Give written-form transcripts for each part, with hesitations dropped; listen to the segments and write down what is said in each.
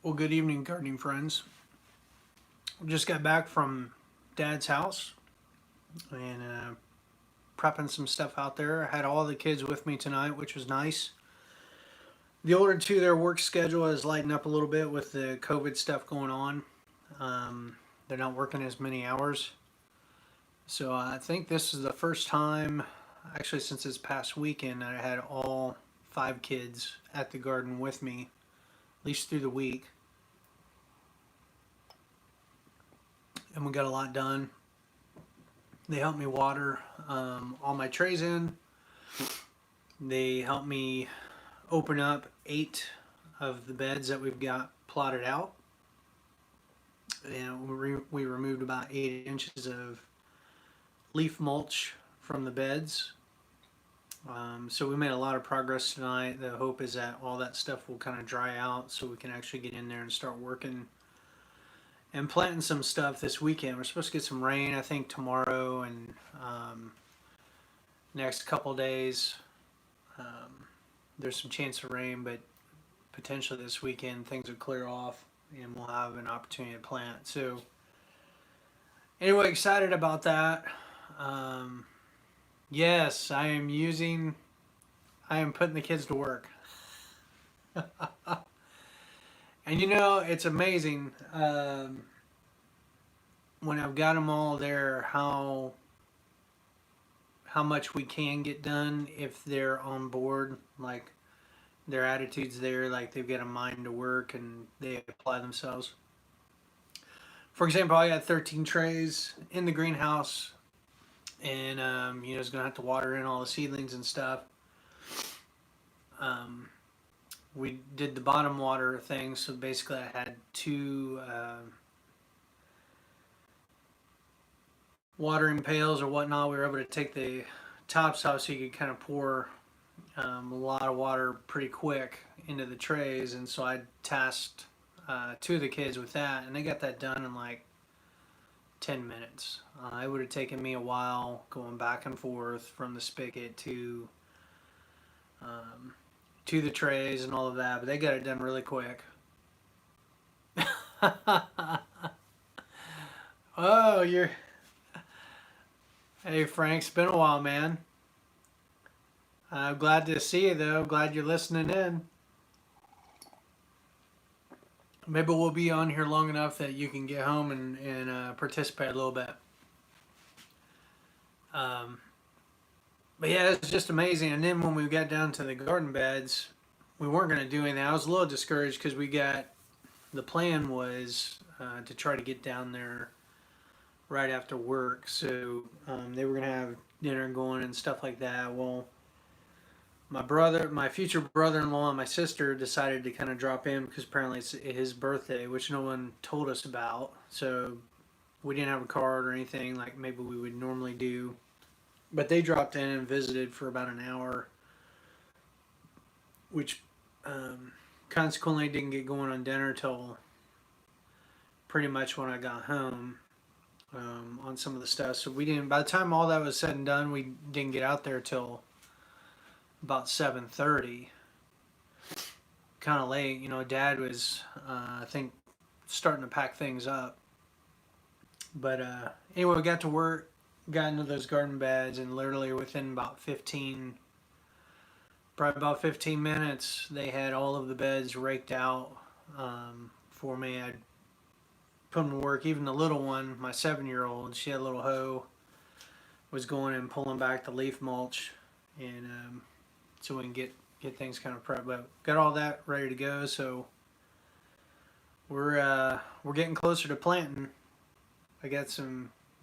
Well, good evening, gardening friends. Just got back from Dad's house and prepping some stuff out there. I had all the kids with me tonight, which was nice. The older two, their work schedule is lighting up a little bit with the COVID stuff going on. They're not working as many hours. So I think this is the first time, actually, since this past weekend, that I had all five kids at the garden with me, at least through the week. And we got a lot done. They helped me water all my trays in. They helped me open up 8 of the beds that we've got plotted out. And we removed about 8 inches of leaf mulch from the beds. So we made a lot of progress tonight. The hope is that all that stuff will kind of dry out so we can actually get in there and start working and planting some stuff this weekend. We're supposed to get some rain, I think, tomorrow and next couple days. There's some chance of rain, but potentially this weekend things will clear off and we'll have an opportunity to plant. So anyway, excited about that. Um, yes, I am putting the kids to work. And it's amazing when I've got them all there how much we can get done if they're on board. Like their attitude's there, like they've got a mind to work and they apply themselves. For example, I got 13 trays in the greenhouse, and it's gonna have to water in all the seedlings and stuff. Um, we did the bottom water thing, so basically I had two watering pails or whatnot. We were able to take the tops off so you could kind of pour a lot of water pretty quick into the trays, and so I tasked 2 of the kids with that, and they got that done in like 10 minutes. It would have taken me a while going back and forth from the spigot um, to the trays and all of that, but they got it done really quick. Oh, you're. Hey, Frank, it's been a while, man. I'm glad to see you, though. Glad you're listening in. Maybe we'll be on here long enough that you can get home and participate a little bit. Um, but yeah, it's just amazing. And then when we got down to the garden beds, we weren't going to do anything. I was a little discouraged because the plan was to try to get down there right after work. So they were going to have dinner going and stuff like that. Well, my future brother-in-law and my sister decided to kind of drop in because apparently it's his birthday, which no one told us about. So we didn't have a card or anything like maybe we would normally do. But they dropped in and visited for about an hour, which consequently didn't get going on dinner till pretty much when I got home on some of the stuff. So we didn't. By the time all that was said and done, we didn't get out there till about 7:30. Kind of late. Dad was I think starting to pack things up. But anyway, we got to work, got into those garden beds, and literally within probably about 15 minutes, they had all of the beds raked out for me. I put them to work. Even the little one, my 7-year-old, she had a little hoe, was going and pulling back the leaf mulch, and so we can get things kind of prepped. But got all that ready to go. So we're getting closer to planting. I got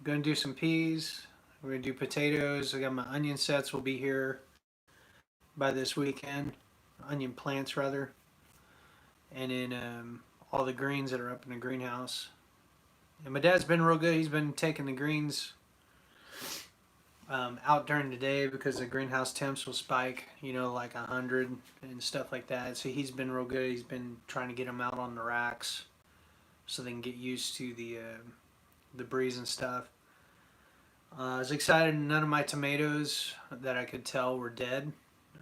gonna do some peas. We're gonna do potatoes. I got my onion sets will be here by this weekend. Onion plants rather, and then all the greens that are up in the greenhouse. And my dad's been real good. He's been taking the greens out during the day because the greenhouse temps will spike, like 100 and stuff like that. So he's been real good. He's been trying to get them out on the racks so they can get used to the breeze and stuff. I was excited. None of my tomatoes that I could tell were dead,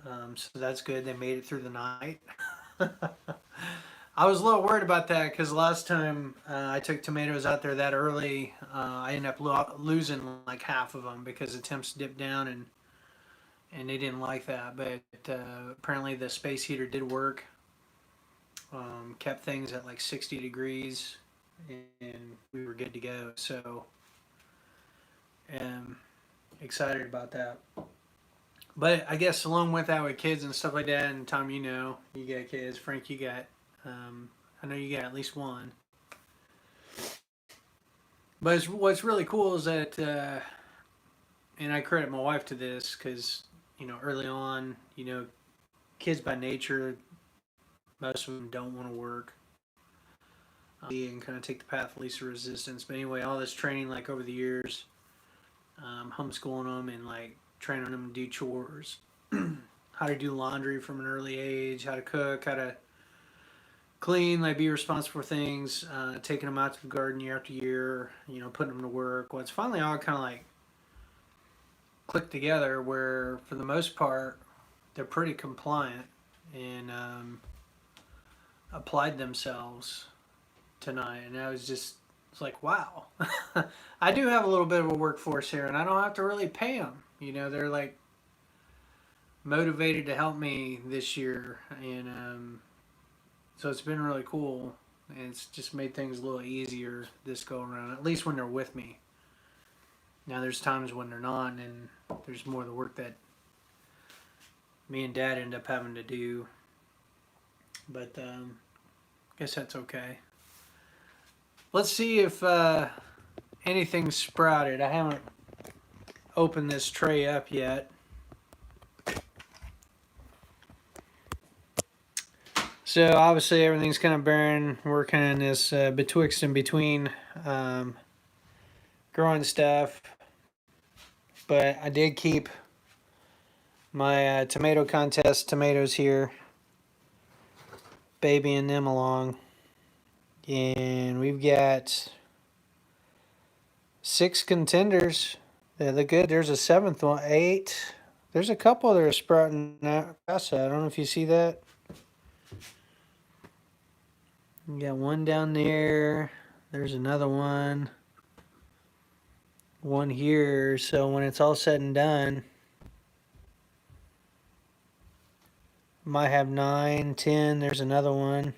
so that's good. They made it through the night. I was a little worried about that because last time I took tomatoes out there that early, I ended up losing like half of them because the temps dipped down and they didn't like that. But apparently the space heater did work, kept things at like 60 degrees, and we were good to go. So, excited about that. But I guess along with that, with kids and stuff like that, and Tom, you know, you got kids. Frank, you got. I know you got at least one. But what's really cool is that, and I credit my wife to this because, you know, early on, you know, kids by nature, most of them don't want to work and kind of take the path of least resistance. But anyway, all this training, like over the years, homeschooling them and like training them to do chores, how to do laundry from an early age, how to cook, how to clean, like be responsible for things, taking them out to the garden year after year, you know, putting them to work. Well, it's finally all kind of like clicked together where, for the most part, they're pretty compliant and applied themselves tonight. And I was just, it's like, wow. I do have a little bit of a workforce here, and I don't have to really pay them. You know, they're like motivated to help me this year, and so it's been really cool, and it's just made things a little easier this go around, at least when they're with me. Now there's times when they're not, and there's more of the work that me and Dad end up having to do. But I guess that's okay. Let's see if anything's sprouted. I haven't opened this tray up yet. So obviously everything's kind of barren. We're kind of in this betwixt and between growing stuff. But I did keep my tomato contest tomatoes here, babying them along. And we've got 6 contenders. They look good. There's a 7th one, 8. There's a couple that are sprouting out past that. I don't know if you see that. You got one down there. There's another one. One here. So when it's all said and done, might have 9, 10. There's another one.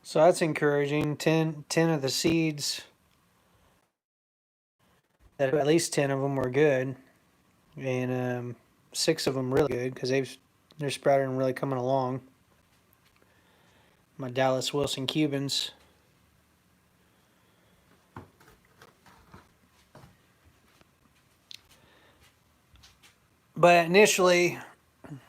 So that's encouraging. 10 of the seeds, that at least 10 of them were good, and 6 of them really good because they're sprouting and really coming along. My Dallas Wilson Cubans. But initially,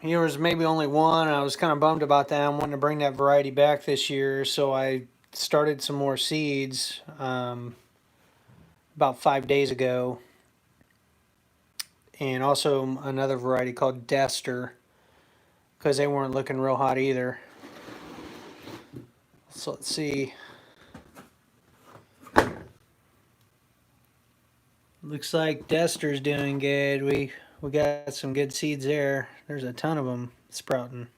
there was maybe only one. I was kind of bummed about that. I wanted to bring that variety back this year, so I started some more seeds about 5 days ago. And also another variety called Dester, because they weren't looking real hot either. So let's see. Looks like Dester's doing good. We got some good seeds there. There's a ton of them sprouting.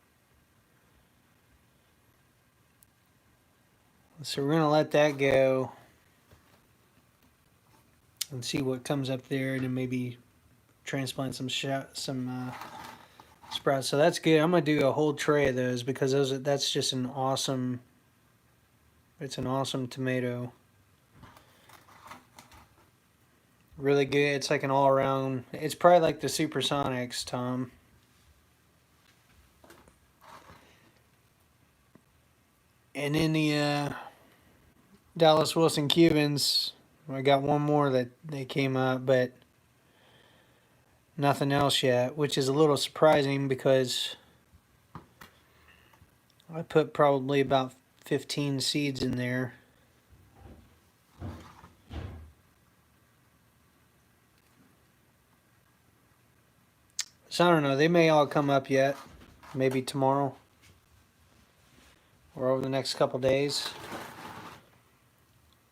So we're gonna let that go and see what comes up there, and then maybe transplant some sprouts. So that's good. I'm gonna do a whole tray of those because that's just an awesome. It's an awesome tomato. Really good. It's like an all-around. It's probably like the Supersonics, Tom. And then the Dallas Wilson Cubans, I got one more that they came up, but nothing else yet, which is a little surprising because I put probably about 15 seeds in there. So I don't know, they may all come up yet, maybe tomorrow or over the next couple days.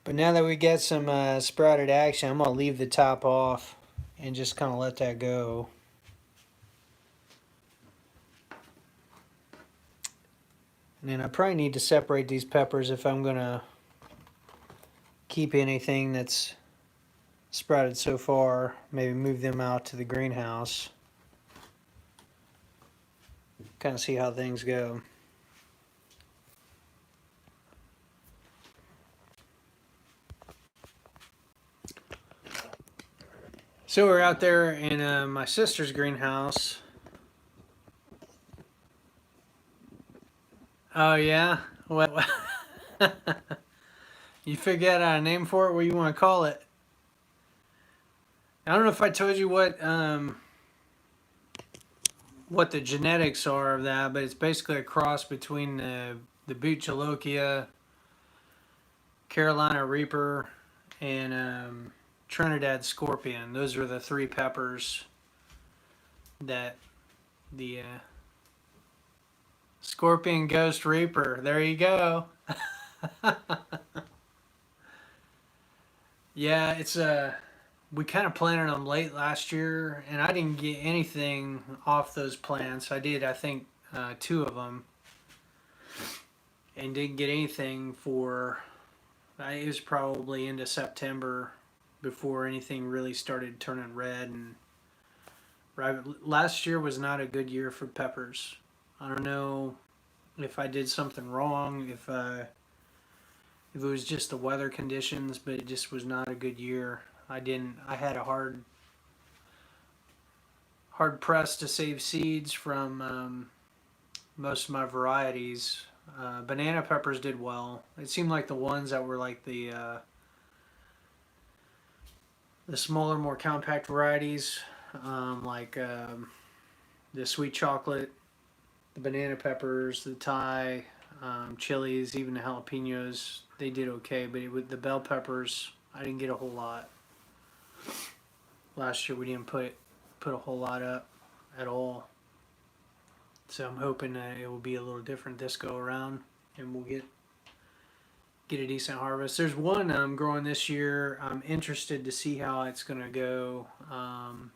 But now that we get some sprouted action, I'm going to leave the top off and just kind of let that go. and I probably need to separate these peppers if I'm gonna keep anything that's sprouted so far. Maybe move them out to the greenhouse. Kind of see how things go. So we're out there in my sister's greenhouse. Oh yeah? What? You figure out a name for it? What you want to call it? I don't know if I told you what the genetics are of that, but it's basically a cross between the Buchalokia, Carolina Reaper, and Trinidad Scorpion. Those are the three peppers that the Scorpion Ghost Reaper. There you go. Yeah, it's we kind of planted them late last year, and I didn't get anything off those plants. I did, I think, two of them, and didn't get anything for. It was probably into September before anything really started turning red. And right, last year was not a good year for peppers. I don't know if I did something wrong, if it was just the weather conditions, but it just was not a good year. I had a hard press to save seeds from most of my varieties. Banana peppers did well. It seemed like the ones that were like the smaller, more compact varieties, the sweet chocolate, the banana peppers, the Thai, chilies, even the jalapenos, they did okay. But with the bell peppers, I didn't get a whole lot. Last year we didn't put a whole lot up at all. So I'm hoping that it will be a little different this go around, and we'll get a decent harvest. There's one I'm growing this year. I'm interested to see how it's going to go. And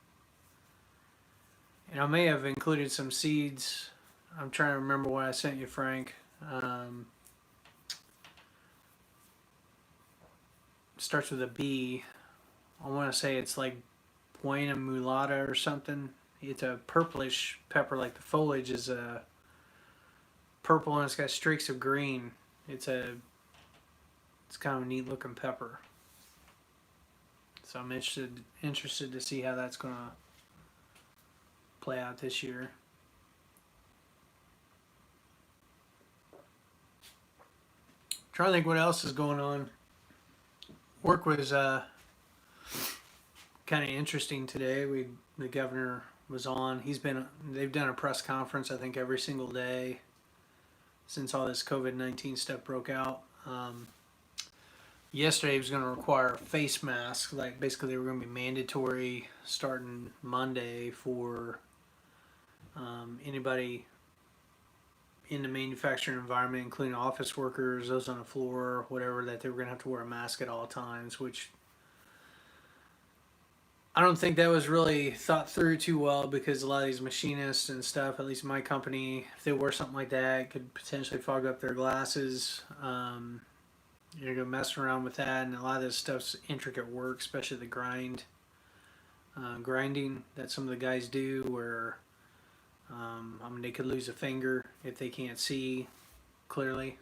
I may have included some seeds. I'm trying to remember what I sent you, Frank. Starts with a B. I want to say it's like Buena Mulata or something. It's a purplish pepper, like the foliage is a purple and it's got streaks of green. It's kind of a neat looking pepper. So I'm interested to see how that's going to play out this year. Trying to think what else is going on. Work was kind of interesting today. The governor was on. They've done a press conference, I think, every single day since all this COVID-19 stuff broke out. Yesterday he was going to require face masks. Like basically they were going to be mandatory starting Monday for anybody in the manufacturing environment, including office workers, those on the floor, whatever, that they were going to have to wear a mask at all times, which I don't think that was really thought through too well, because a lot of these machinists and stuff, at least my company, if they wear something like that, it could potentially fog up their glasses. You're going to mess around with that, and a lot of this stuff's intricate work, especially the grinding that some of the guys do, where they could lose a finger if they can't see clearly.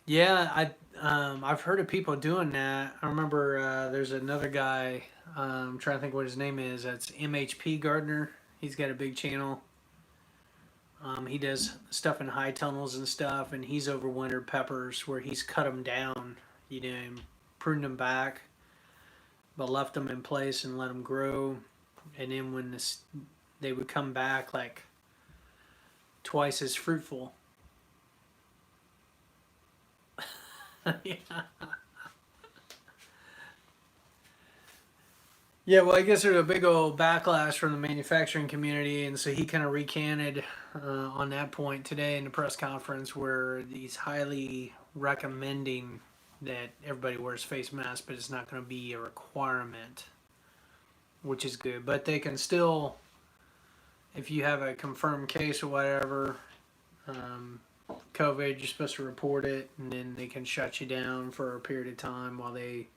Yeah, I've heard of people doing that. I remember there's another guy. I'm trying to think what his name is. That's MHP Gardner. He's got a big channel. He does stuff in high tunnels and stuff, and he's overwintered peppers where he's cut them down, and pruned them back, but left them in place and let them grow. And then when they would come back like twice as fruitful. Yeah. Yeah, well, I guess there's a big old backlash from the manufacturing community, and so he kind of recanted on that point today in the press conference, where he's highly recommending that everybody wears face masks, but it's not going to be a requirement. which is good. But they can still, if you have a confirmed case or whatever, COVID, you're supposed to report it, and then they can shut you down for a period of time while they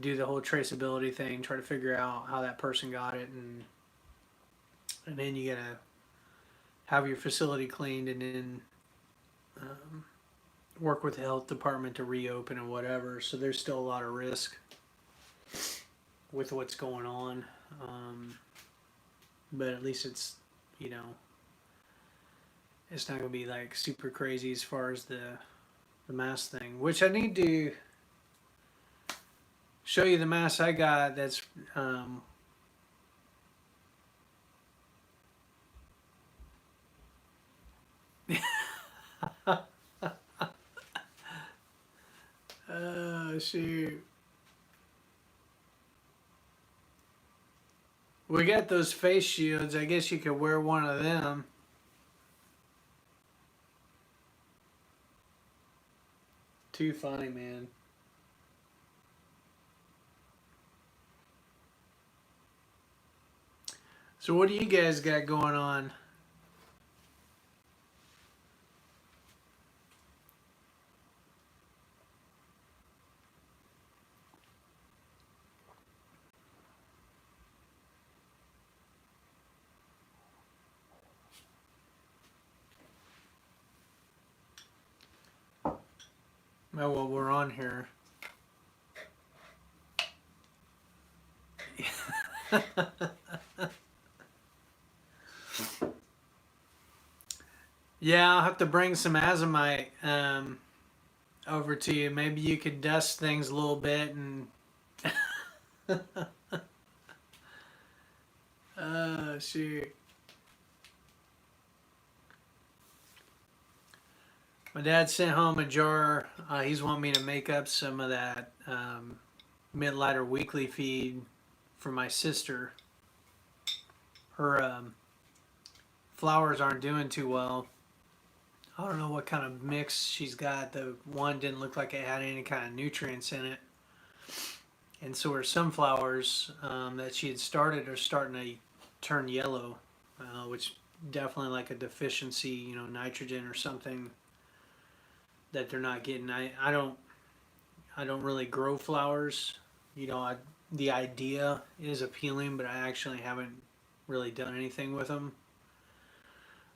do the whole traceability thing, try to figure out how that person got it, and then you gotta have your facility cleaned, and then work with the health department to reopen and whatever. So there's still a lot of risk with what's going on, but at least it's, you know, it's not gonna be like super crazy as far as the mask thing. Which I need to show you the mask I got. That's oh shoot. We got those face shields. I guess you could wear one of them. Too funny, man. So what do you guys got going on? Oh, well, we're on here. Yeah, I'll have to bring some azomite over to you. Maybe you could dust things a little bit and. Oh, shoot. My dad sent home a jar. He's wanting me to make up some of that Mid-Lighter Weekly feed for my sister. Her flowers aren't doing too well. I don't know what kind of mix she's got. The one didn't look like it had any kind of nutrients in it. And so her sunflowers that she had started are starting to turn yellow, which definitely like a deficiency, you know, nitrogen or something that they're not getting. I don't really grow flowers. You know, the idea is appealing, but I actually haven't really done anything with them.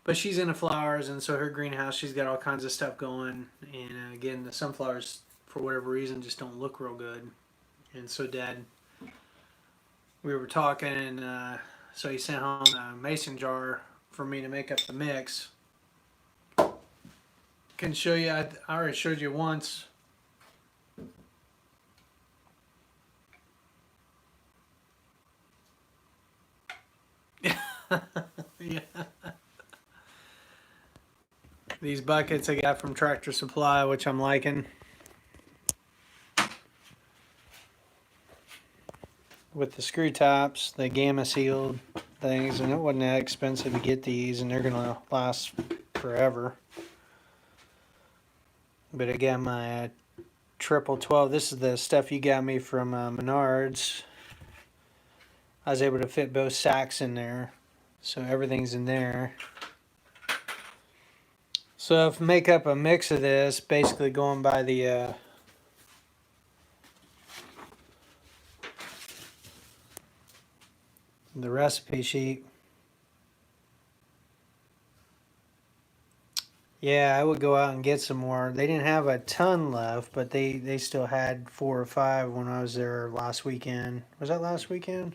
But she's into flowers, and so her greenhouse, she's got all kinds of stuff going. And again, the sunflowers, for whatever reason, just don't look real good. And so Dad, we were talking, and so he sent home a mason jar for me to make up the mix. Can show you. I already showed you once. Yeah. These buckets I got from Tractor Supply, which I'm liking. With the screw tops, the gamma sealed things, and it wasn't that expensive to get these, and they're gonna last forever. But again, my triple 12, this is the stuff you got me from Menards. I was able to fit both sacks in there, so everything's in there. So if make up a mix of this, basically going by the recipe sheet. Yeah, I would go out and get some more. They didn't have a ton left, but they still had 4 or 5 when I was there last weekend. Was that last weekend?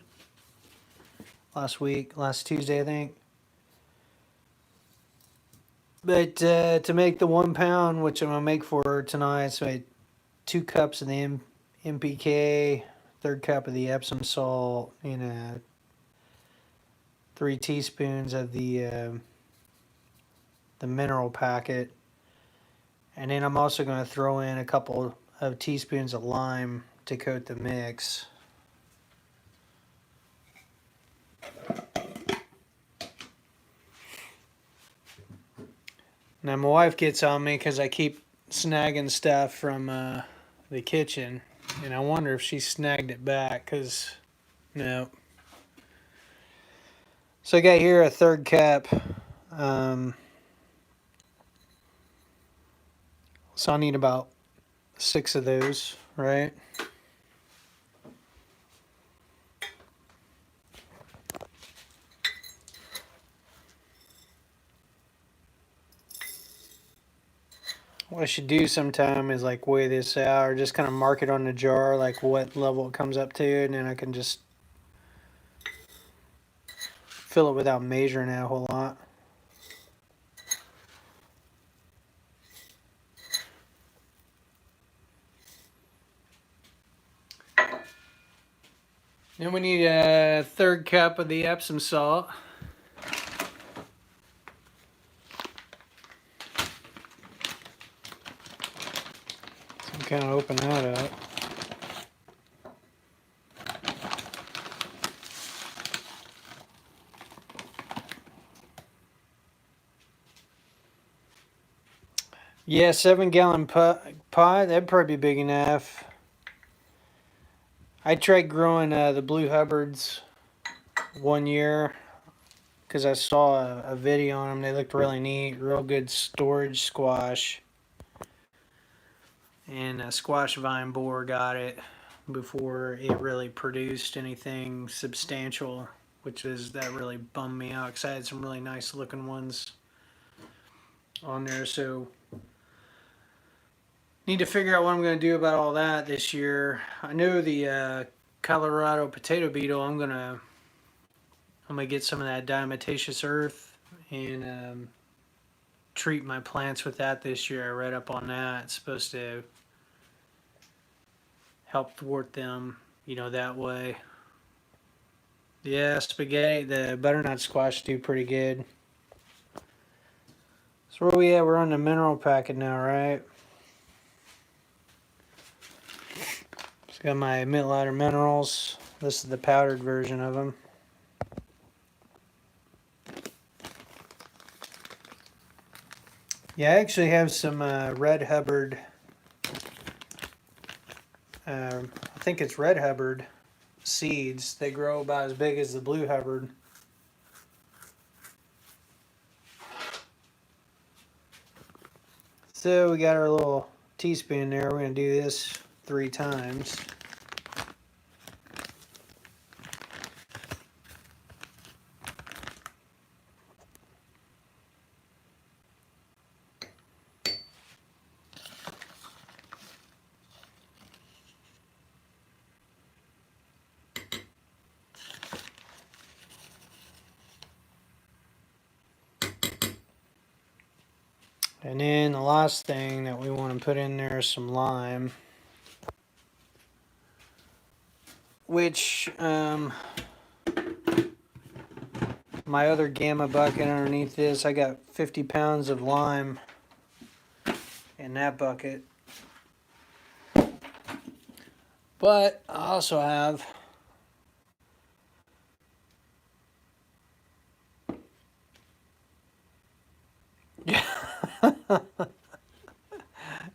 Last week, last Tuesday, I think. But to make the 1 pound, which I'm gonna make for her tonight, so I had 2 cups of the NPK, 1/3 cup of the Epsom salt, and 3 teaspoons of the mineral packet, and then I'm also going to throw in a couple of teaspoons of lime to coat the mix. Now my wife gets on me because I keep snagging stuff from the kitchen, and I wonder if she snagged it back, because No. So I got here a third cup. So I need about 6 of those, right? What I should do sometime is like weigh this out or just kind of mark it on the jar, like what level it comes up to, and then I can just fill it without measuring it a whole lot. Then we need a third cup of the Epsom salt. So I'm kind of open that up. Yeah, 7-gallon pot, that'd probably be big enough. I tried growing the Blue Hubbards one year because I saw a video on them. They looked really neat, real good storage squash. And a squash vine borer got it before it really produced anything substantial, that really bummed me out because I had some really nice looking ones on there. So need to figure out what I'm going to do about all that this year. I know the Colorado potato beetle. I'm gonna get some of that diatomaceous earth and treat my plants with that this year. I read up on that. It's supposed to help thwart them, that way. Yeah, spaghetti, the butternut squash do pretty good. So where we at? We're on the mineral packet now, right? So got my Mittleider minerals. This is the powdered version of them. Yeah, I actually have some Red Hubbard. I think it's Red Hubbard seeds. They grow about as big as the Blue Hubbard. So we got our little teaspoon there. We're going to do this 3 times. And then the last thing that we want to put in there is some lime. Which, my other Gamma bucket underneath this, I got 50 pounds of lime in that bucket. But I also have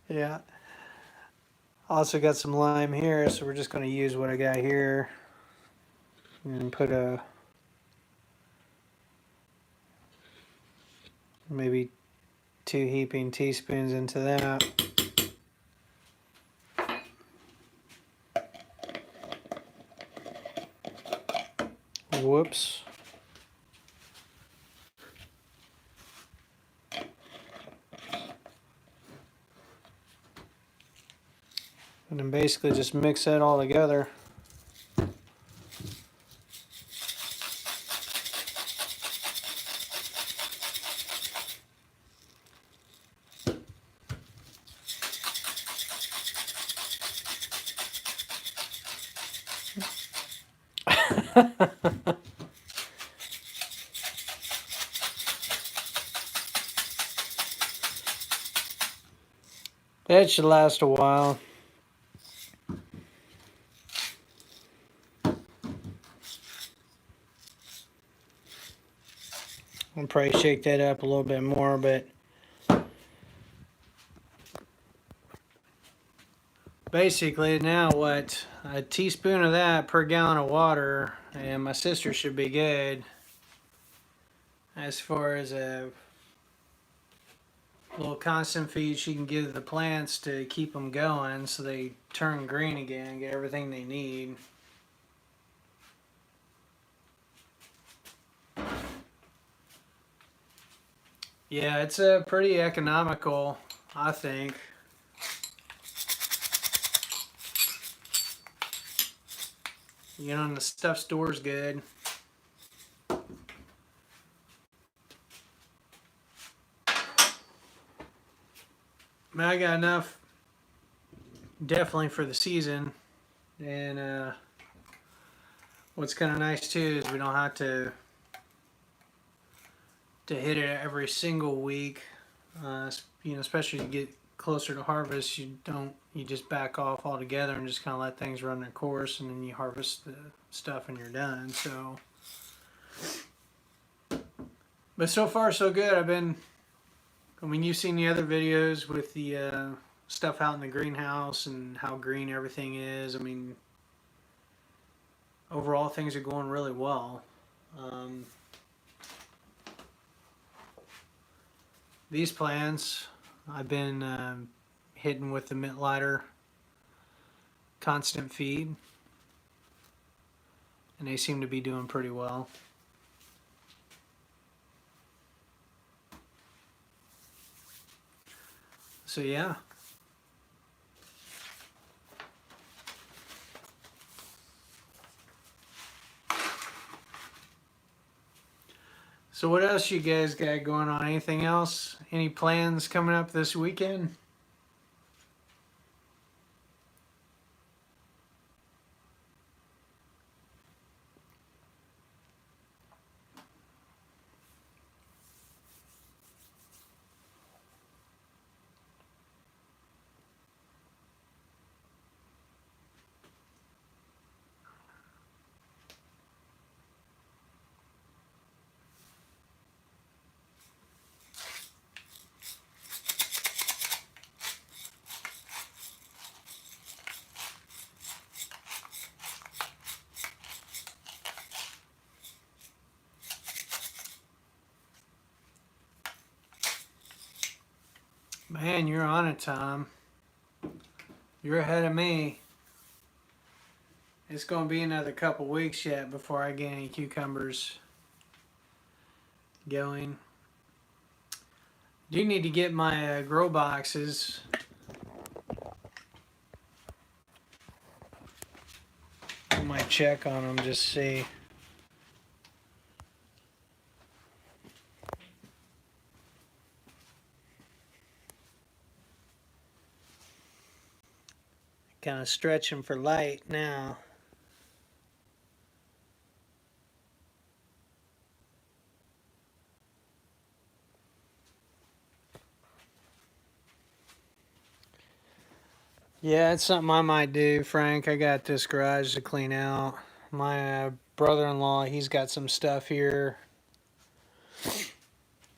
yeah. Also got some lime here, so we're just going to use what I got here and put maybe 2 heaping teaspoons into that. Whoops. And then basically just mix that all together. That should last a while. I'll probably shake that up a little bit more, but basically now what, a teaspoon of that per gallon of water, and my sister should be good. As far as a little constant feed she can give the plants to keep them going so they turn green again, get everything they need. Yeah, it's pretty economical, I think. You know, and the stuff store's good. I mean, I got enough definitely for the season. And what's kind of nice too is we don't have to hit it every single week. You know, especially to get closer to harvest, you just back off altogether and just kind of let things run their course, and then you harvest the stuff and you're done. So, but so far so good. I mean, you've seen the other videos with the stuff out in the greenhouse and how green everything is. I mean, overall things are going really well. These plants I've been hitting with the Mint Lighter constant feed, and they seem to be doing pretty well. So yeah. So what else you guys got going on? Anything else? Any plans coming up this weekend? Man, you're on it, Tom. You're ahead of me. It's going to be another couple weeks yet before I get any cucumbers going. Do need to get my grow boxes. I might check on them, just see. Kind of stretching for light now. Yeah, it's something I might do, Frank. I got this garage to clean out. My brother-in-law, he's got some stuff here.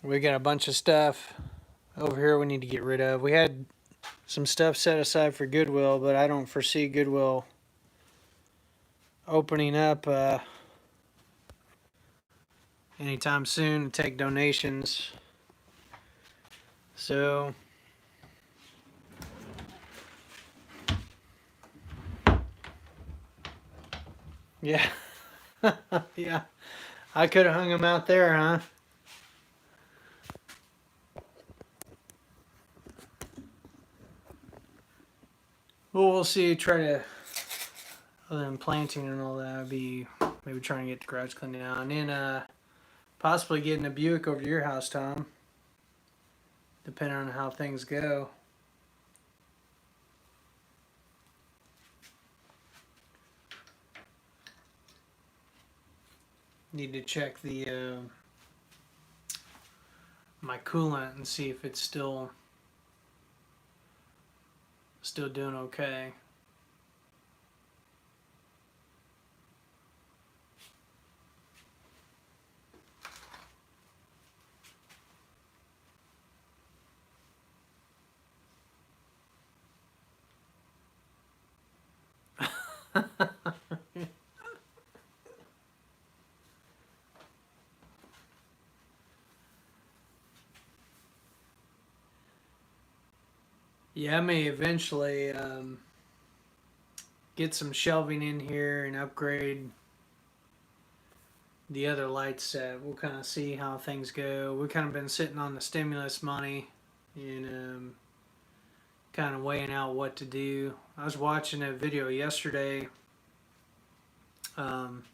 We got a bunch of stuff over here we need to get rid of. We had some stuff set aside for Goodwill, but I don't foresee Goodwill opening up anytime soon to take donations. So yeah. Yeah. I could have hung them out there, huh? Well, we'll see. Try to, other than planting and all that, be maybe trying to get the garage cleaned out. And then possibly getting a Buick over to your house, Tom. Depending on how things go. Need to check the my coolant and see if it's still doing okay. Yeah, I may eventually get some shelving in here and upgrade the other light set. We'll kind of see how things go. We've kind of been sitting on the stimulus money and kind of weighing out what to do. I was watching a video yesterday. Um,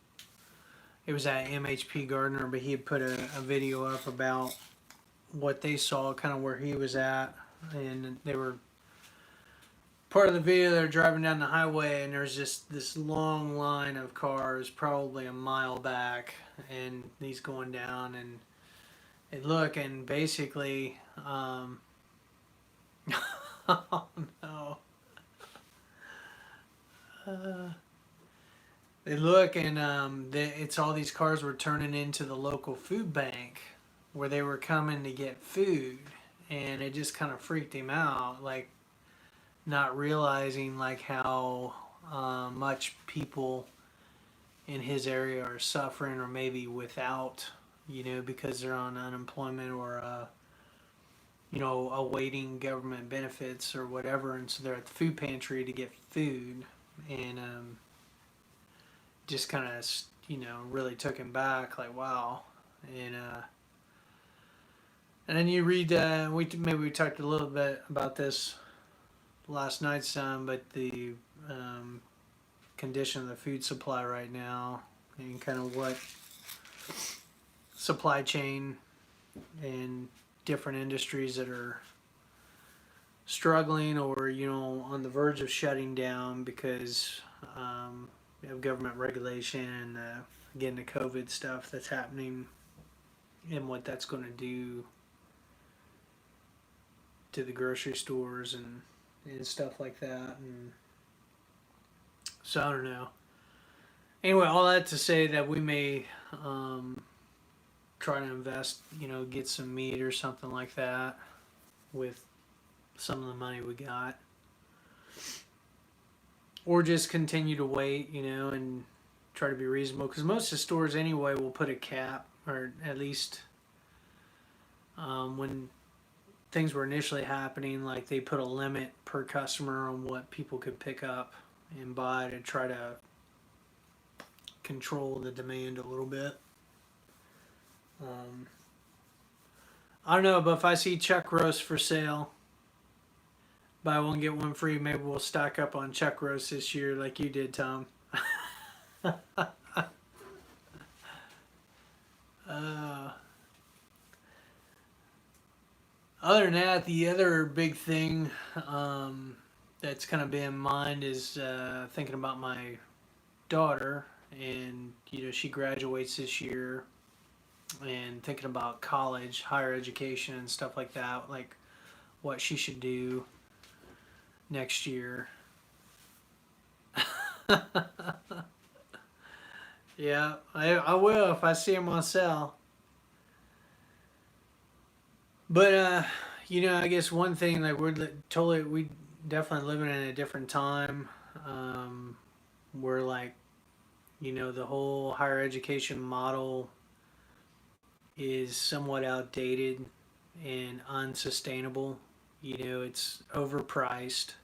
it was at MHP Gardner, but he had put a video up about what they saw, kind of where he was at, and they were part of the video. They're driving down the highway, and there's just this long line of cars, probably a mile back, and he's going down, and they look, and basically, oh no. Uh, they look, and it's all these cars were turning into the local food bank where they were coming to get food, and it just kind of freaked him out, like not realizing like how much people in his area are suffering, or maybe without, because they're on unemployment or awaiting government benefits or whatever, and so they're at the food pantry to get food, and just kind of really took him back, like wow, and then you read we talked a little bit about this last night some, but the condition of the food supply right now, and kind of what supply chain and different industries that are struggling or on the verge of shutting down because of government regulation and again the COVID stuff that's happening, and what that's going to do to the grocery stores and stuff like that. And so I don't know. Anyway, all that to say that we may try to invest, get some meat or something like that with some of the money we got. Or just continue to wait, and try to be reasonable. Because most of the stores anyway will put a cap, or at least when things were initially happening, like they put a limit per customer on what people could pick up and buy to try to control the demand a little bit. I don't know, but if I see chuck roast for sale, buy one get one free, maybe we'll stock up on chuck roast this year like you did, Tom. Other than that, the other big thing that's kind of been in mind is thinking about my daughter, and she graduates this year, and thinking about college, higher education, and stuff like that, like what she should do next year. Yeah, I will if I see him on sale. But I guess one thing, like we definitely living in a different time. Where like the whole higher education model is somewhat outdated and unsustainable. It's overpriced.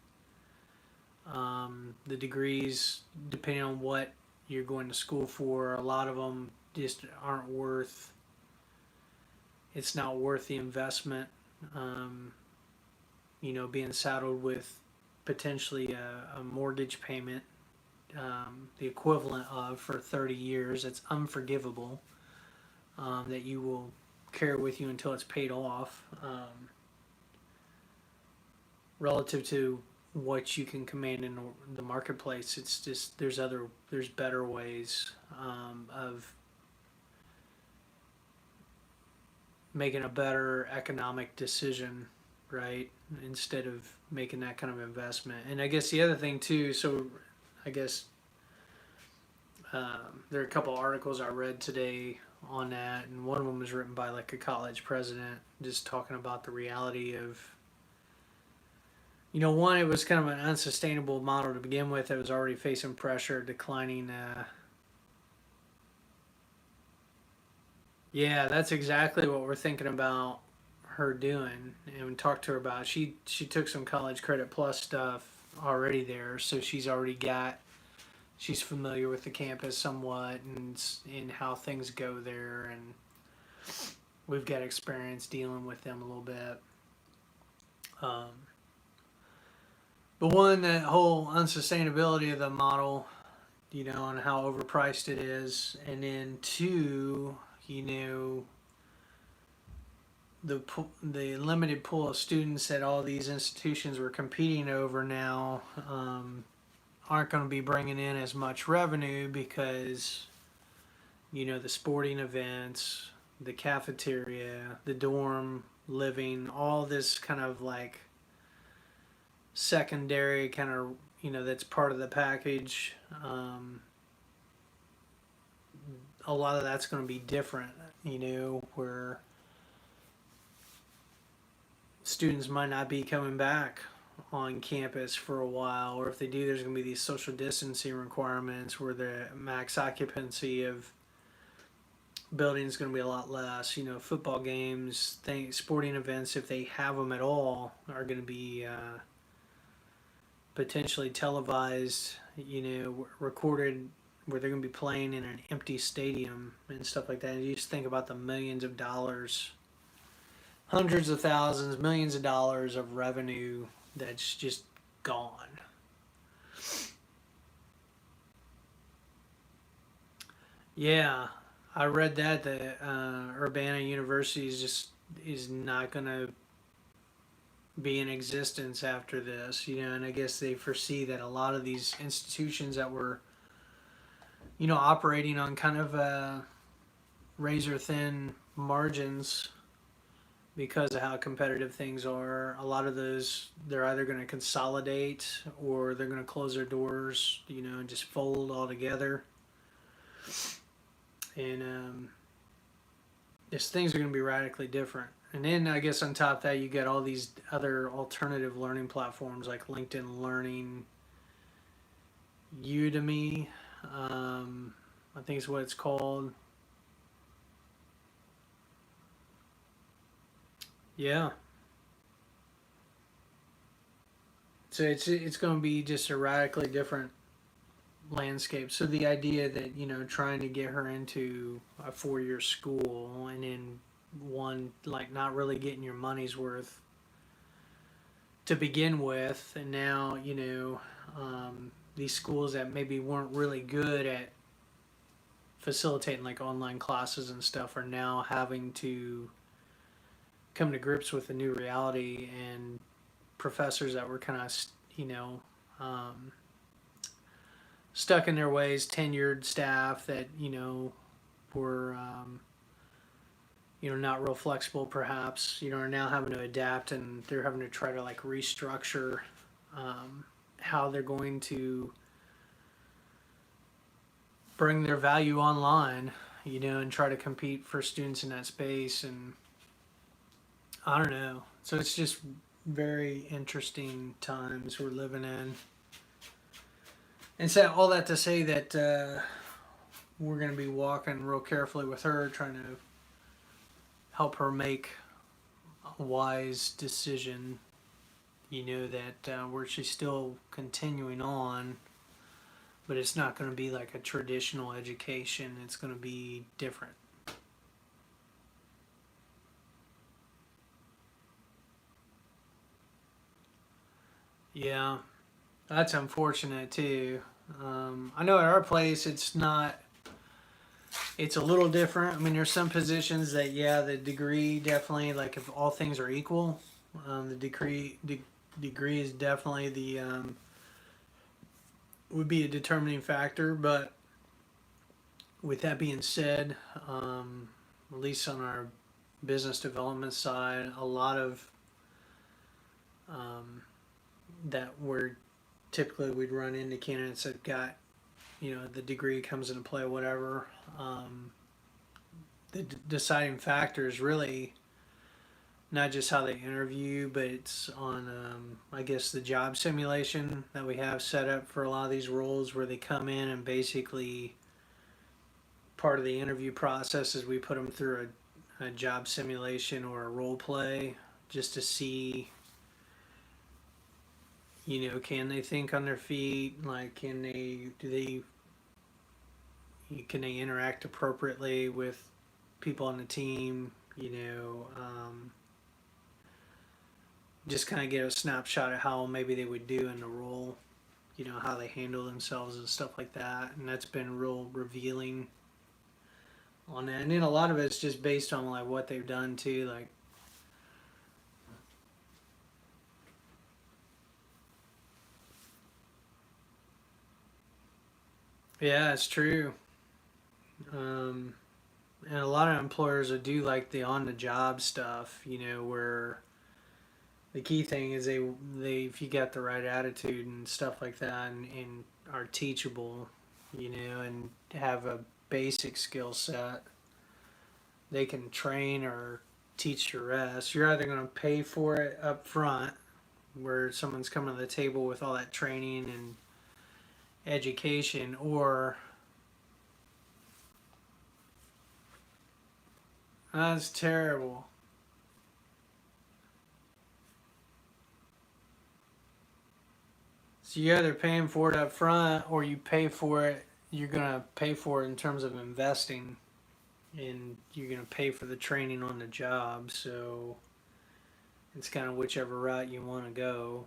The degrees, depending on what you're going to school for, a lot of them just aren't worth. It's not worth the investment. Um, Being saddled with potentially a mortgage payment, the equivalent of for 30 years. It's unforgivable. That you will carry with you until it's paid off. Relative to what you can command in the marketplace, it's just there's better ways of making a better economic decision, right? Instead of making that kind of investment. And I guess the other thing too. So, I guess there are a couple articles I read today on that, and one of them was written by like a college president, just talking about the reality of, one, it was kind of an unsustainable model to begin with. It was already facing pressure, declining. Yeah, that's exactly what we're thinking about her doing and talked to her about it. She took some College Credit Plus stuff already there, so she's familiar with the campus somewhat and how things go there, and we've got experience dealing with them a little bit. Um, but one, that whole unsustainability of the model, and how overpriced it is, and then two, the limited pool of students that all these institutions were competing over now aren't going to be bringing in as much revenue because the sporting events, the cafeteria, the dorm living, all this kind of like secondary kind of that's part of the package. A lot of that's going to be different, where students might not be coming back on campus for a while, or if they do, there's going to be these social distancing requirements where the max occupancy of buildings is going to be a lot less. Football games, sporting events, if they have them at all, are going to be potentially televised, recorded, where they're going to be playing in an empty stadium and stuff like that. And you just think about the millions of dollars, hundreds of thousands, millions of dollars of revenue that's just gone. Yeah, I read that Urbana University is not going to be in existence after this, and I guess they foresee that a lot of these institutions that were, operating on kind of razor thin margins because of how competitive things are, a lot of those, they're either going to consolidate or they're going to close their doors, and just fold altogether. And just things are going to be radically different. And then I guess on top of that, you get all these other alternative learning platforms like LinkedIn Learning, Udemy, I think is what it's called. Yeah. So it's going to be just a radically different landscape. So the idea that, trying to get her into a 4-year school and then one, like, not really getting your money's worth to begin with, and now, these schools that maybe weren't really good at facilitating like online classes and stuff are now having to come to grips with the new reality, and professors that were kind of, stuck in their ways, tenured staff that, were, not real flexible perhaps, are now having to adapt, and they're having to try to like restructure how they're going to bring their value online, and try to compete for students in that space. And I don't know. So it's just very interesting times we're living in. And so all that to say that we're going to be walking real carefully with her, trying to help her make a wise decision, that where she's still continuing on, but it's not going to be like a traditional education. It's going to be different. Yeah, that's unfortunate too. I know at our place it's not. It's a little different. I mean, there's some positions that, yeah, the degree definitely, like if all things are equal, the degree is definitely would be a determining factor. But with that being said, at least on our business development side, a lot of that we're typically we'd run into candidates that got, the degree comes into play, whatever. The deciding factor is really not just how they interview, but it's on, I guess, the job simulation that we have set up for a lot of these roles, where they come in and basically part of the interview process is we put them through a job simulation or a role play just to see, can they think on their feet? Like, can they interact appropriately with people on the team? Just kind of get a snapshot of how maybe they would do in the role, how they handle themselves and stuff like that. And that's been real revealing on that. And then a lot of it's just based on like what they've done too. Like, yeah, it's true. Um, and a lot of employers will do like the on the job stuff, where the key thing is they if you got the right attitude and stuff like that, and are teachable, and have a basic skill set, they can train or teach the rest. You're either going to pay for it up front, where someone's coming to the table with all that training and education, or that's terrible. So you're either paying for it up front, or you pay for it. You're gonna pay for it in terms of investing, and you're gonna pay for the training on the job. So it's kind of whichever route you want to go.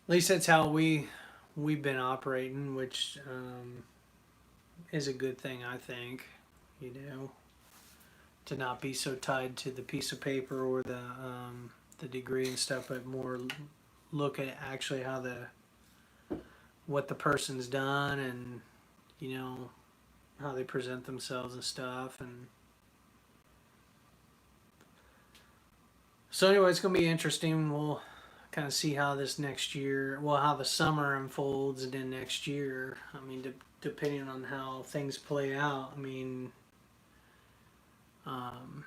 At least that's how we've been operating, which is a good thing, I think. You know, to not be so tied to the piece of paper or the degree and stuff, but more look at actually how what the person's done, and how they present themselves and stuff. And so anyway, it's gonna be interesting. We'll kind of see how this next year, well, how the summer unfolds, and then next year. I mean, depending on how things play out. I mean, um,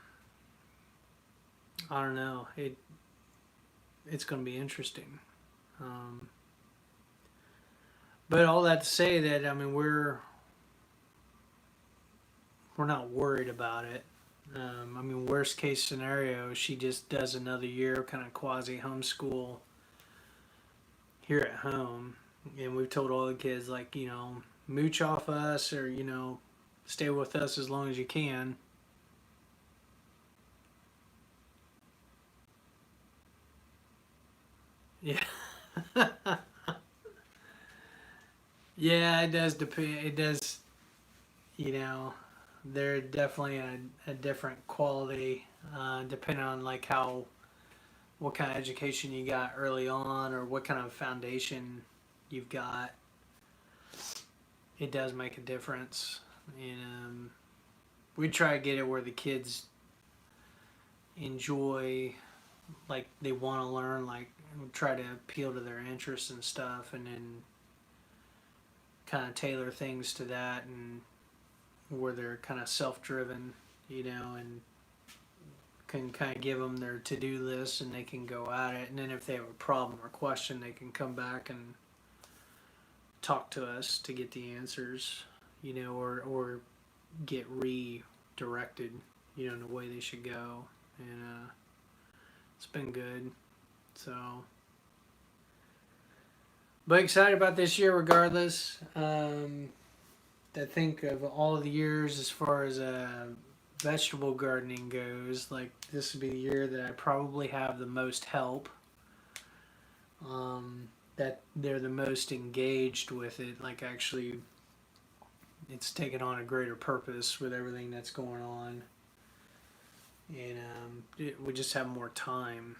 I don't know. It's going to be interesting. Um, but all that to say that, I mean, we're not worried about it. I mean, worst case scenario, she just does another year, kind of quasi homeschool here at home, and we've told all the kids, like, mooch off us, or stay with us as long as you can. Yeah. Yeah, it does depend. It does, you know, they're definitely a different quality, depending on like what kind of education you got early on, or what kind of foundation you've got. It does make a difference. And we try to get it where the kids enjoy, like they want to learn, like we try to appeal to their interests and stuff, and then kind of tailor things to that, and where they're kind of self-driven, and can kind of give them their to-do list, and they can go at it. And then if they have a problem or question, they can come back and talk to us to get the answers, or get redirected, in the way they should go. And it's been good. So, but excited about this year regardless. I think of all of the years as far as vegetable gardening goes, like this would be the year that I probably have the most help. That they're the most engaged with it. Like actually, it's taken on a greater purpose with everything that's going on, and we just have more time.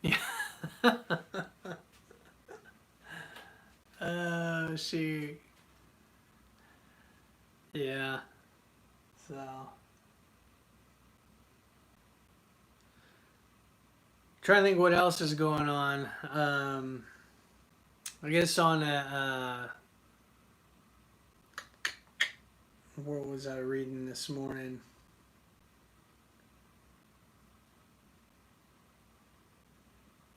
Yeah. Oh, shoot. Yeah. So, trying to think what else is going on. I guess on what was I reading this morning?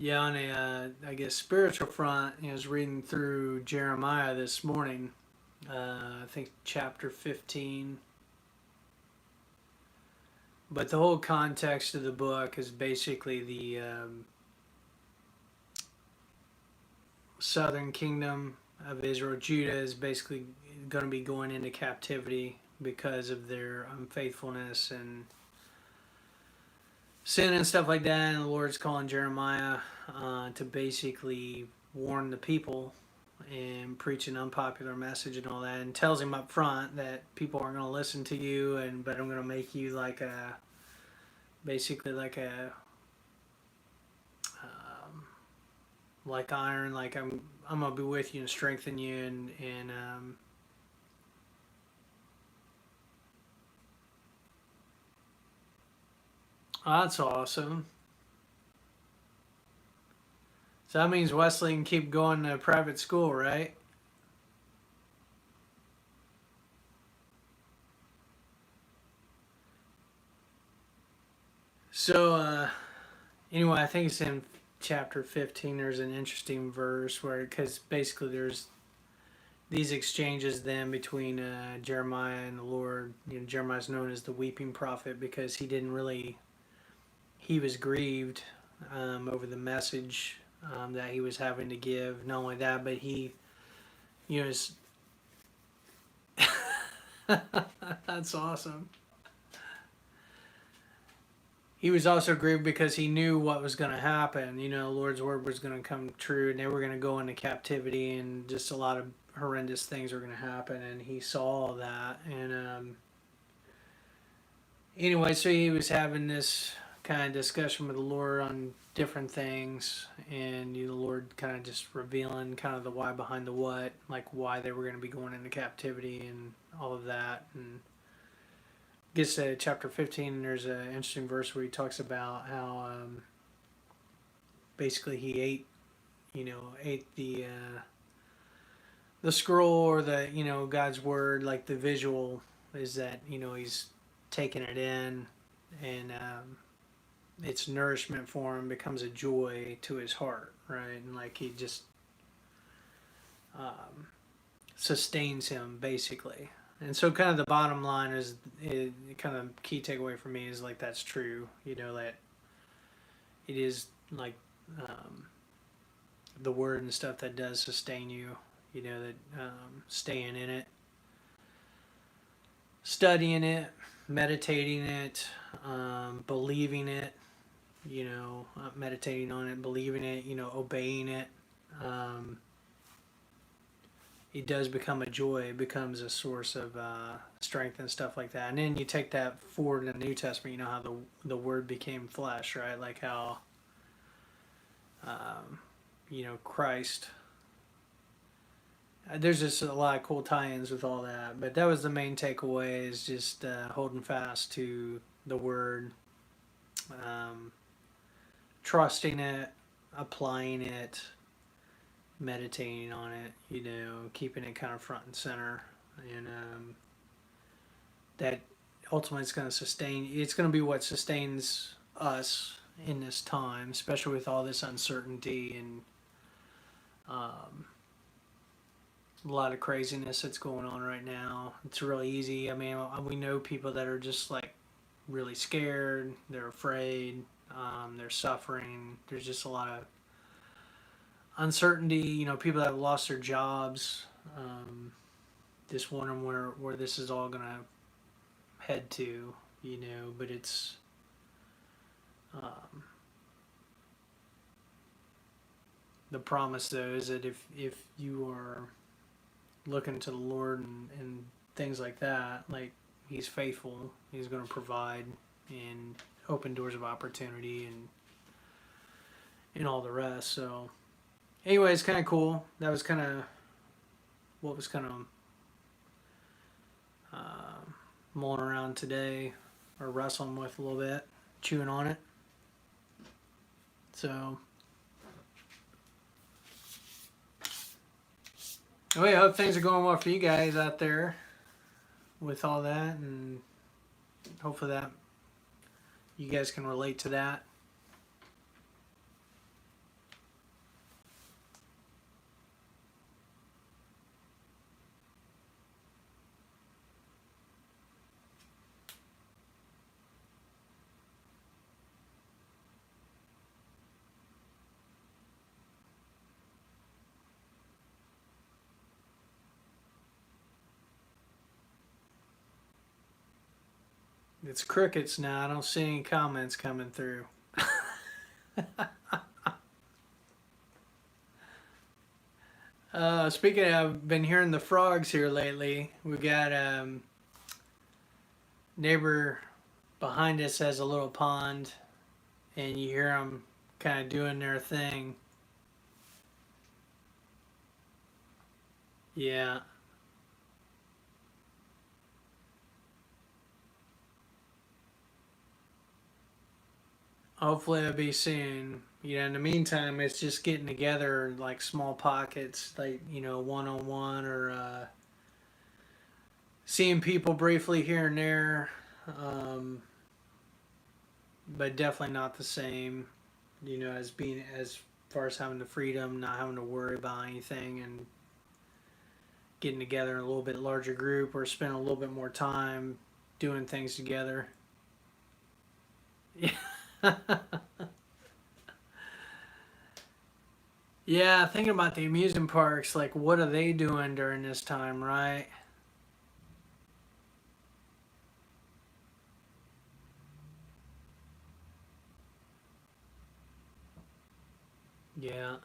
Yeah, on a I guess spiritual front, I was reading through Jeremiah this morning. I think chapter 15. But the whole context of the book is basically the southern kingdom of Israel. Judah is basically going to be going into captivity because of their unfaithfulness and sin and stuff like that. And the Lord's calling Jeremiah to basically warn the people and preach an unpopular message and all that, and tells him up front that people aren't going to listen to you, and but I'm going to make you like a basically like iron, like I'm gonna be with you and strengthen you, and oh, that's awesome. So that means Wesley can keep going to private school, right? So anyway, I think it's in chapter 15. There's an interesting verse where, because basically there's these exchanges then between Jeremiah and the Lord. You know, Jeremiah's known as the weeping prophet because he was grieved over the message that he was having to give. Not only that, but he, you know, that's awesome. He was also grieved because he knew what was going to happen. You know, the Lord's word was going to come true, and they were going to go into captivity, and just a lot of horrendous things were going to happen. And he saw all that. And anyway, so he was having this kind of discussion with the Lord on different things, and the Lord kind of just revealing kind of the why behind the what, like why they were going to be going into captivity and all of that. And gets to chapter 15, and there's an interesting verse where he talks about how basically he ate the scroll, or the God's word. Like the visual is that he's taking it in, and its nourishment for him becomes a joy to his heart, right? And like he just um, sustains him basically. And so, kind of the bottom line is, kind of key takeaway for me is like that's true. You know that it is like um, the word and stuff that does sustain you. You know that staying in it, studying it, meditating it, believing it. Meditating on it, believing it. Obeying it. Um, it does become a joy. It becomes a source of strength and stuff like that. And then you take that forward in the New Testament. You know how the Word became flesh, right? Like how, Christ. There's just a lot of cool tie-ins with all that. But that was the main takeaway: is just holding fast to the Word, um, trusting it, applying it, meditating on it, keeping it kind of front and center, and that ultimately it's going to sustain. It's going to be what sustains us in this time, especially with all this uncertainty and a lot of craziness that's going on right now. It's really easy. I mean, we know people that are just like really scared. They're afraid. They're suffering. There's just a lot of uncertainty. People that have lost their jobs, just wondering where this is all gonna head to. But it's the promise though is that if you are looking to the Lord and things like that, like He's faithful, He's going to provide and open doors of opportunity and all the rest. So anyway, it's kind of cool. That was kind of what was kind of mulling around today, or wrestling with a little bit, chewing on it. So, I hope things are going well for you guys out there with all that, and hopefully that you guys can relate to that. It's crickets now. I don't see any comments coming through. Speaking of, I've been hearing the frogs here lately. We got neighbor behind us has a little pond, and you hear them kind of doing their thing. Yeah. Hopefully it'll be soon. In the meantime, it's just getting together like small pockets, like, one on one or seeing people briefly here and there. Um, but definitely not the same, as being as far as having the freedom, not having to worry about anything, and getting together in a little bit larger group or spending a little bit more time doing things together. Yeah. Yeah, thinking about the amusement parks, like what are they doing during this time, right? Yeah.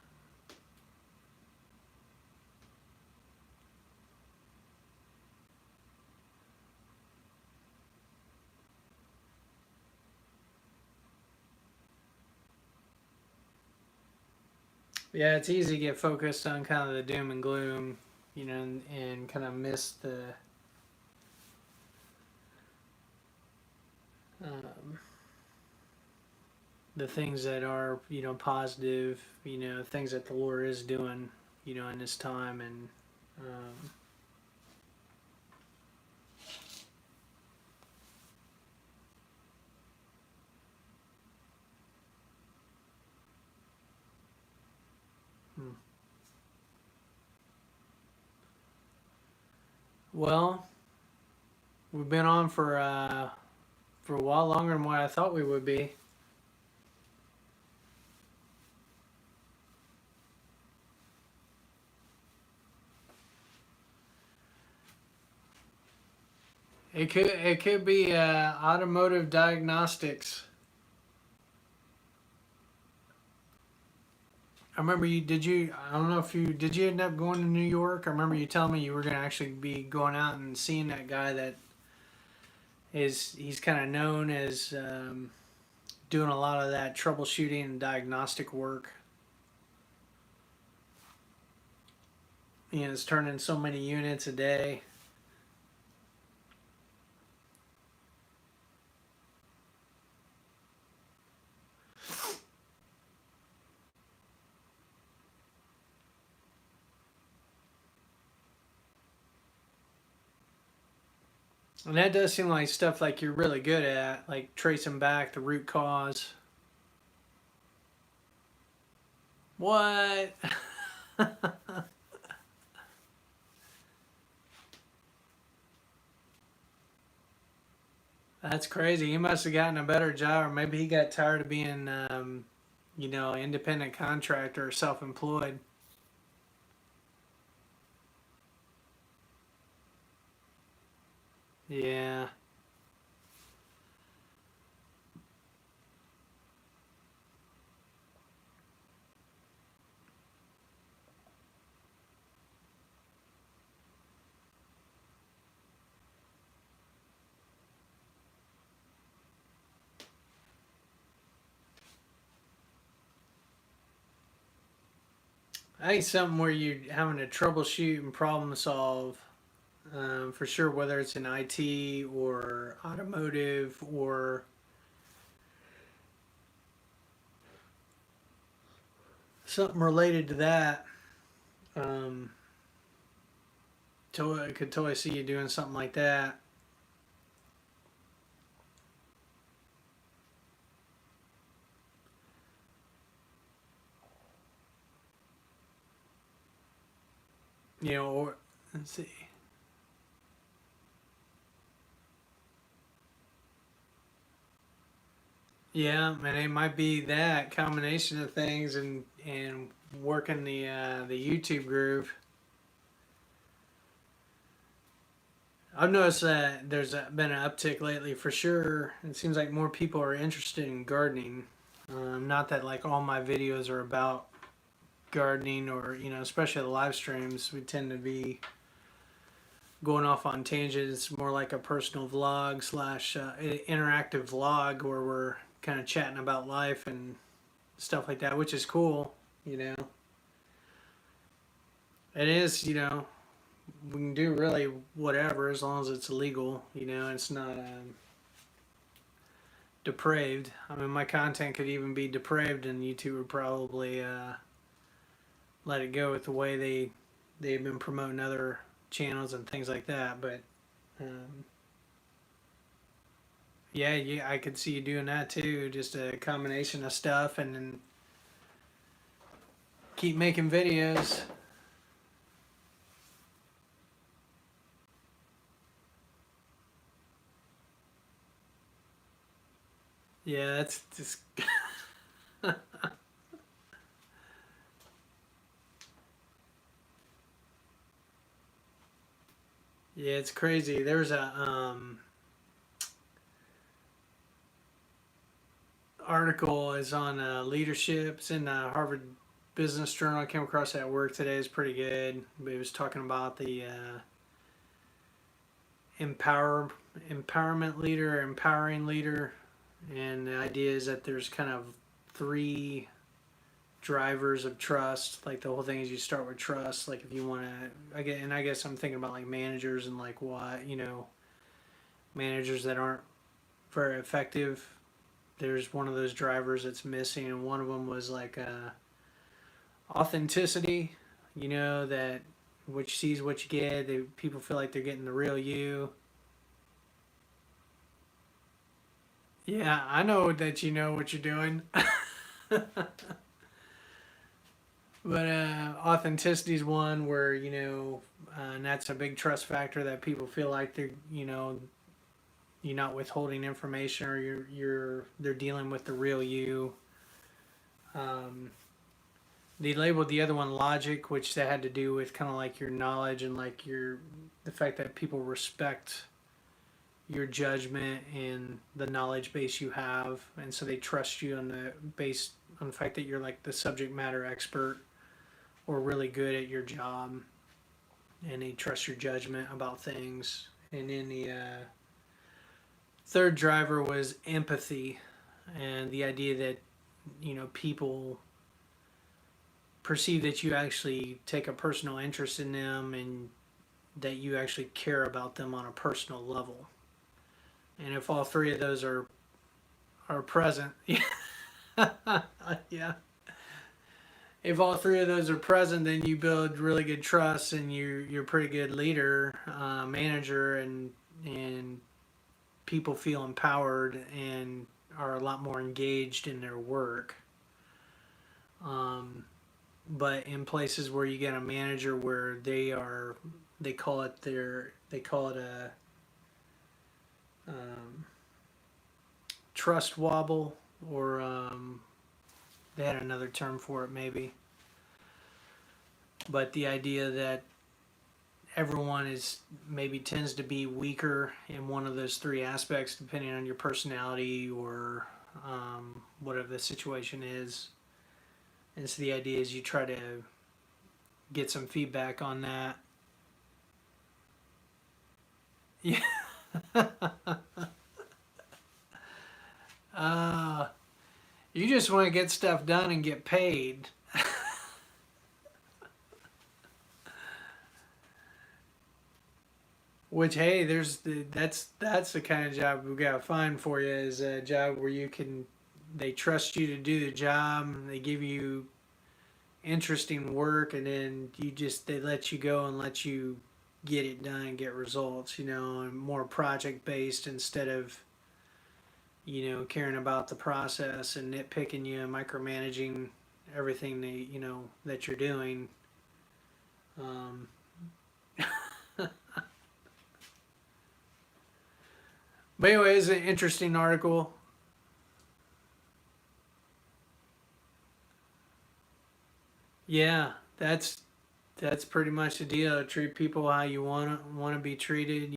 Yeah, it's easy to get focused on kind of the doom and gloom, and kind of miss um, the things that are, positive, things that the Lord is doing, in this time. And um, hmm. Well, we've been on for a while longer than what I thought we would be. It could be automotive diagnostics. I remember you did you I don't know if you did you end up going to New York? I remember you telling me you were gonna actually be going out and seeing that guy that he's kind of known as doing a lot of that troubleshooting and diagnostic work. It's turning so many units a day. And that does seem like stuff like you're really good at, like tracing back the root cause. What? That's crazy. He must have gotten a better job, or maybe he got tired of being, independent contractor or self-employed. Yeah. I think something where you're having to troubleshoot and problem solve, for sure, whether it's in IT or automotive or something related to that. Um, I could totally see you doing something like that. Or let's see. Yeah, and it might be that combination of things, and working the YouTube groove. I've noticed that there's been an uptick lately for sure. It seems like more people are interested in gardening. Not that like all my videos are about gardening, or especially the live streams, we tend to be going off on tangents, more like a personal vlog slash interactive vlog where we're kind of chatting about life and stuff like that, which is cool. You know, it is. We can do really whatever as long as it's legal. It's not depraved. I mean, my content could even be depraved, and YouTube would probably let it go with the way they've been promoting other channels and things like that. But um, yeah, I could see you doing that too. Just a combination of stuff, and then keep making videos. Yeah, that's just. Yeah, it's crazy. There's a article is on leadership. It's in the Harvard Business Journal. I came across that at work today. It's pretty good. It was talking about the empower empowerment leader, empowering leader, and the idea is that there's kind of three drivers of trust. Like the whole thing is you start with trust. Like if you want to, I guess I'm thinking about like managers and like what managers that aren't very effective. There's one of those drivers that's missing, and one of them was like authenticity. That which sees what you get. People feel like they're getting the real you. Yeah, I know that you know what you're doing. But authenticity is one where and that's a big trust factor, that people feel like you're not withholding information, or they're dealing with the real you. Um, they labeled the other one logic, which that had to do with kind of like your knowledge and like the fact that people respect your judgment and the knowledge base you have, and so they trust you on the fact that you're like the subject matter expert or really good at your job, and they trust your judgment about things. And then the third driver was empathy, and the idea that people perceive that you actually take a personal interest in them, and that you actually care about them on a personal level. And if all three of those are present, yeah. If all three of those are present, then you build really good trust, and you're a pretty good leader, manager, and people feel empowered and are a lot more engaged in their work. But in places where you get a manager where they call it a trust wobble, or they had another term for it maybe. But the idea that everyone maybe tends to be weaker in one of those three aspects, depending on your personality or whatever the situation is. And so the idea is you try to get some feedback on that. Yeah. uh, you just want to get stuff done and get paid. Which, hey, that's the kind of job we gotta find for you, is a job where they trust you to do the job, they give you interesting work, and then they let you go and let you get it done and get results, and more project based, instead of caring about the process and nitpicking you and micromanaging everything that you're doing. Um, but anyway, it's an interesting article. Yeah, that's pretty much the deal. Treat people how you want to be treated.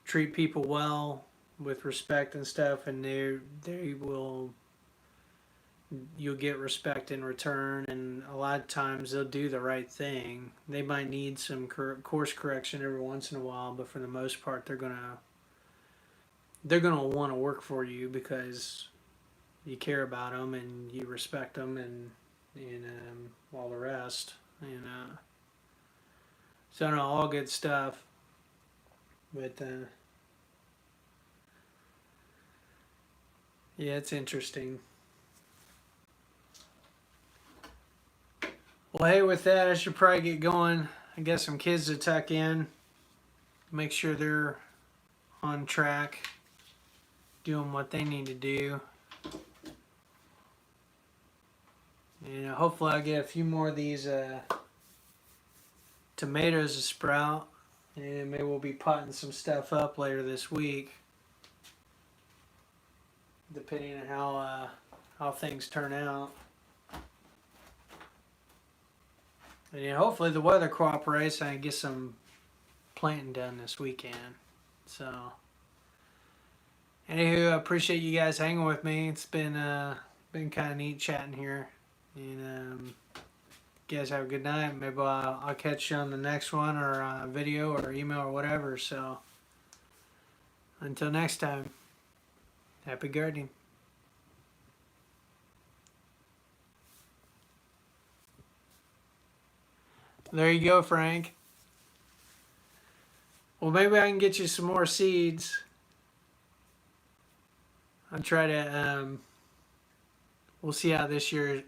Treat people well with respect and stuff, and they will you'll get respect in return. And a lot of times they'll do the right thing. They might need some course correction every once in a while, but for the most part, they're gonna want to work for you because you care about them and you respect them and all the rest. So no, all good stuff. But yeah, it's interesting. Well, hey, with that, I should probably get going. I got some kids to tuck in, make sure they're on track, doing what they need to do. Hopefully I'll get a few more of these tomatoes to sprout, and maybe we'll be potting some stuff up later this week, depending on how things turn out. And hopefully the weather cooperates and I can get some planting done this weekend. So, anywho, I appreciate you guys hanging with me. It's been kind of neat chatting here. And you guys have a good night. Maybe I'll catch you on the next one, or video or email or whatever. So, until next time, happy gardening. There you go, Frank. Well, maybe I can get you some more seeds. I'll try to. We'll see how this year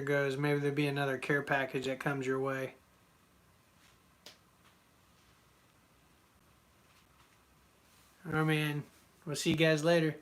goes. Maybe there'll be another care package that comes your way. All right, man. We'll see you guys later.